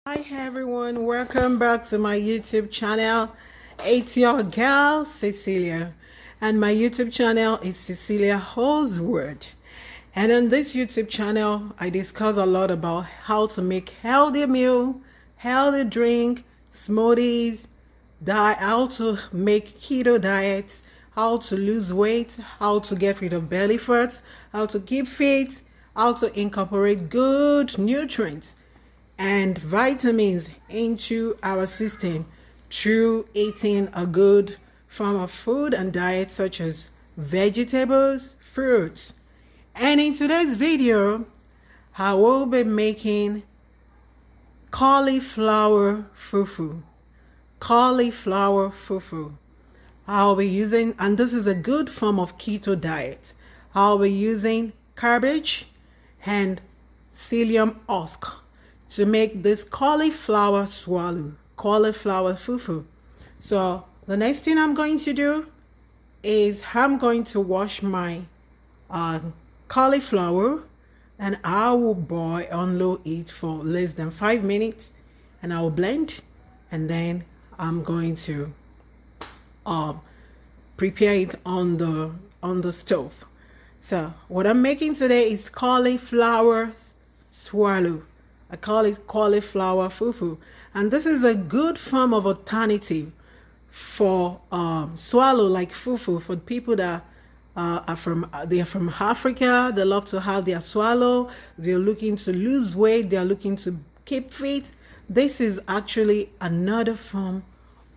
Hi everyone, welcome back to my YouTube channel. It's your girl Cecelia, and my YouTube channel is Cecelia O World. And on this YouTube channel I discuss a lot about how to make healthy meal, healthy drink, smoothies, how to make keto diets, how to lose weight, how to get rid of belly fat, how to keep fit, how to incorporate good nutrients and vitamins into our system through eating a good form of food and diet such as vegetables, fruits. And in today's video, I will be making cauliflower fufu. Cauliflower fufu. I'll be using, and this is a good form of keto diet. I'll be using cabbage and psyllium husk to make this cauliflower swallow, cauliflower fufu. So the next thing I'm going to do is I'm going to wash my cauliflower, and I will boil on low heat for less than 5 minutes, and I will blend, and then I'm going to prepare it on the stove. So what I'm making today is cauliflower swallow. I call it cauliflower fufu, and this is a good form of alternative for swallow like fufu for people that are from Africa. They love to have their swallow. They're looking to lose weight. They're looking to keep fit. This is actually another form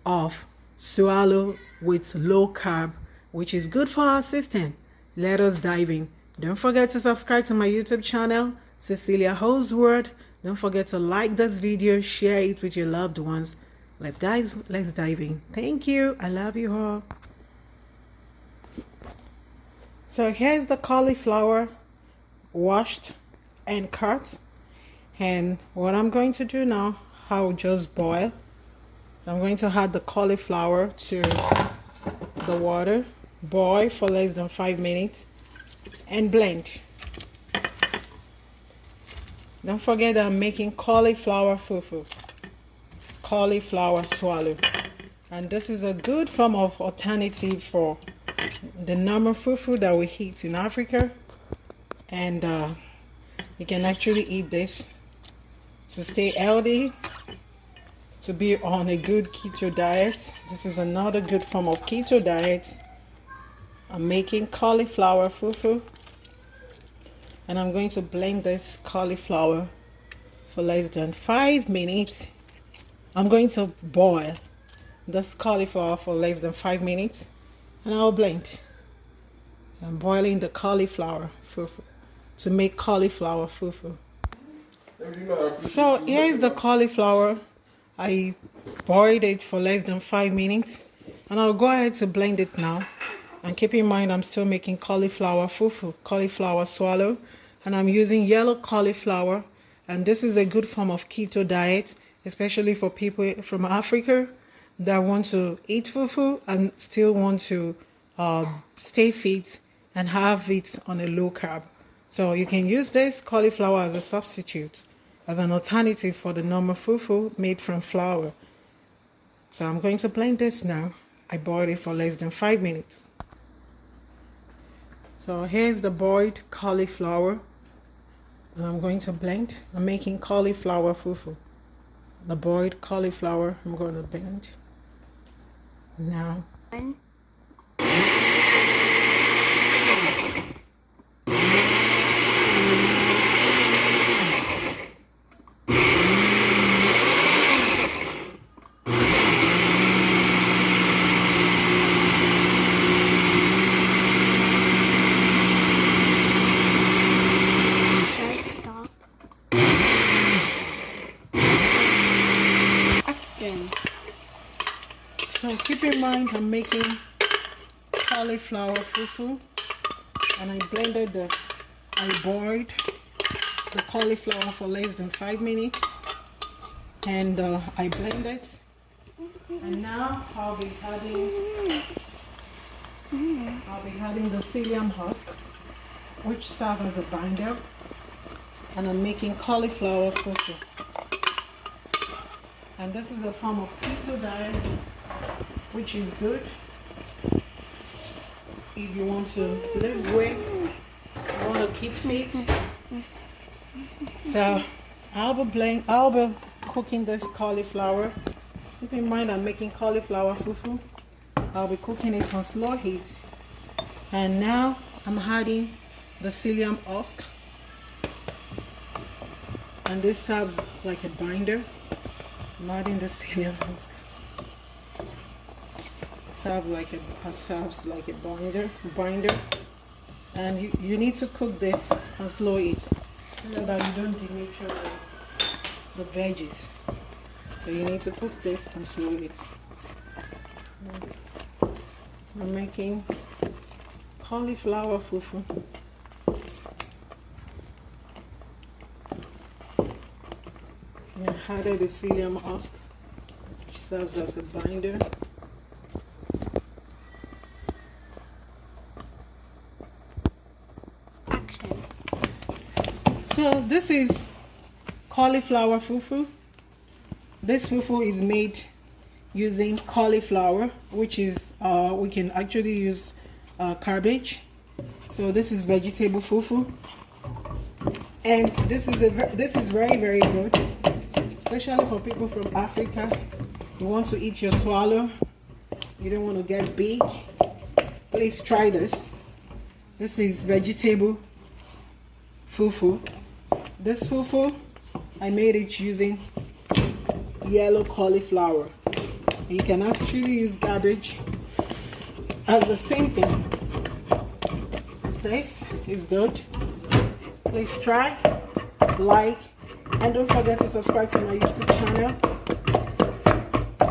of swallow with low carb, which is good for our system. Let us dive in. Don't forget to subscribe to my YouTube channel, Cecelia O World. Don't forget to like this video, share it with your loved ones. Let's dive in. Thank you. I love you all. So here's the cauliflower washed and cut. And what I'm going to do now, I'll just boil. So I'm going to add the cauliflower to the water, boil for less than 5 minutes, and blend. Don't forget that I'm making cauliflower fufu, cauliflower swallow, and this is a good form of alternative for the normal fufu that we eat in Africa. And you can actually eat this to stay healthy, to be on a good keto diet. This is another good form of keto diet. I'm making cauliflower fufu, and I'm going to blend this cauliflower for less than 5 minutes. I'm going to boil this cauliflower for less than 5 minutes, and I'll blend. I'm boiling the cauliflower fufu to make cauliflower fufu. So here's the cauliflower. I boiled it for less than 5 minutes, and I'll go ahead to blend it now. And keep in mind, I'm still making cauliflower fufu, cauliflower swallow, and I'm using yellow cauliflower. And this is a good form of keto diet, especially for people from Africa that want to eat fufu and still want to stay fit and have it on a low carb. So you can use this cauliflower as a substitute, as an alternative for the normal fufu made from flour. So I'm going to blend this now. I boiled it for less than 5 minutes. So here's the boiled cauliflower, and I'm going to blend. I'm making cauliflower fufu. The boiled cauliflower, I'm going to blend now. So keep in mind, I'm making cauliflower fufu, and I boiled the cauliflower for less than 5 minutes, and I blended, and now I'll be adding the psyllium husk, which serve as a binder, and I'm making cauliflower fufu. And this is a form of keto diet, which is good if you want to lose weight, you want to keep fit. So I'll be cooking this cauliflower. Keep in mind I'm making cauliflower fufu. I'll be cooking it on slow heat. And now I'm adding the psyllium husk. And this serves like a binder. I'm adding the psyllium husk. Serves like a binder. And you need to cook this on slow heat so that you don't denature the veggies. So you need to cook this on slow heat. I'm making cauliflower fufu. I added the psyllium husk, which serves as a binder. So this is cauliflower fufu. This fufu is made using cauliflower, which is we can actually use cabbage. So this is vegetable fufu, and this is very, very good, especially for people from Africa. You want to eat your swallow, you don't want to get big, please try this. This is vegetable fufu. This fufu, I made it using yellow cauliflower. You can actually use cabbage as the same thing. This is good. Please try, like, and don't forget to subscribe to my YouTube channel,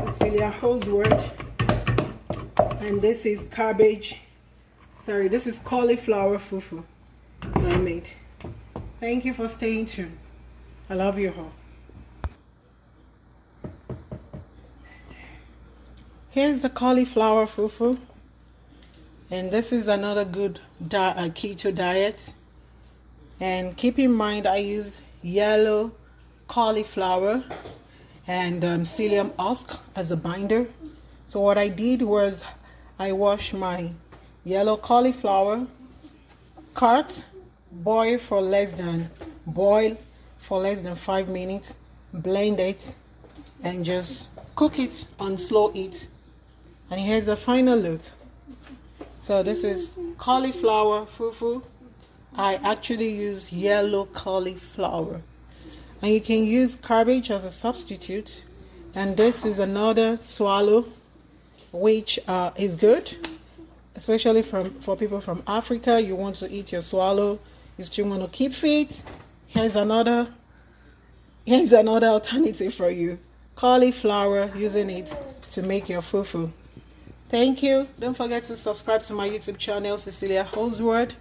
Cecelia O World. And this is this is cauliflower fufu that I made. Thank you for staying tuned. I love you all. Here's the cauliflower fufu, and this is another good keto diet. And keep in mind I use yellow cauliflower and psyllium husk as a binder. So what I did was I washed my yellow cauliflower, cut, boil for less than 5 minutes, blend it, and just cook it on slow heat. And here's the final look. So this is cauliflower fufu. I actually use yellow cauliflower, and you can use cabbage as a substitute. And this is another swallow, which is good, especially for people from Africa. You want to eat your swallow, you still want to keep fit. Here's another alternative for you: cauliflower, using it to make your fufu. Thank you. Don't forget to subscribe to my YouTube channel, Cecelia O World.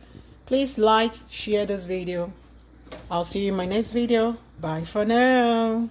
Please like, share this video. I'll see you in my next video. Bye for now.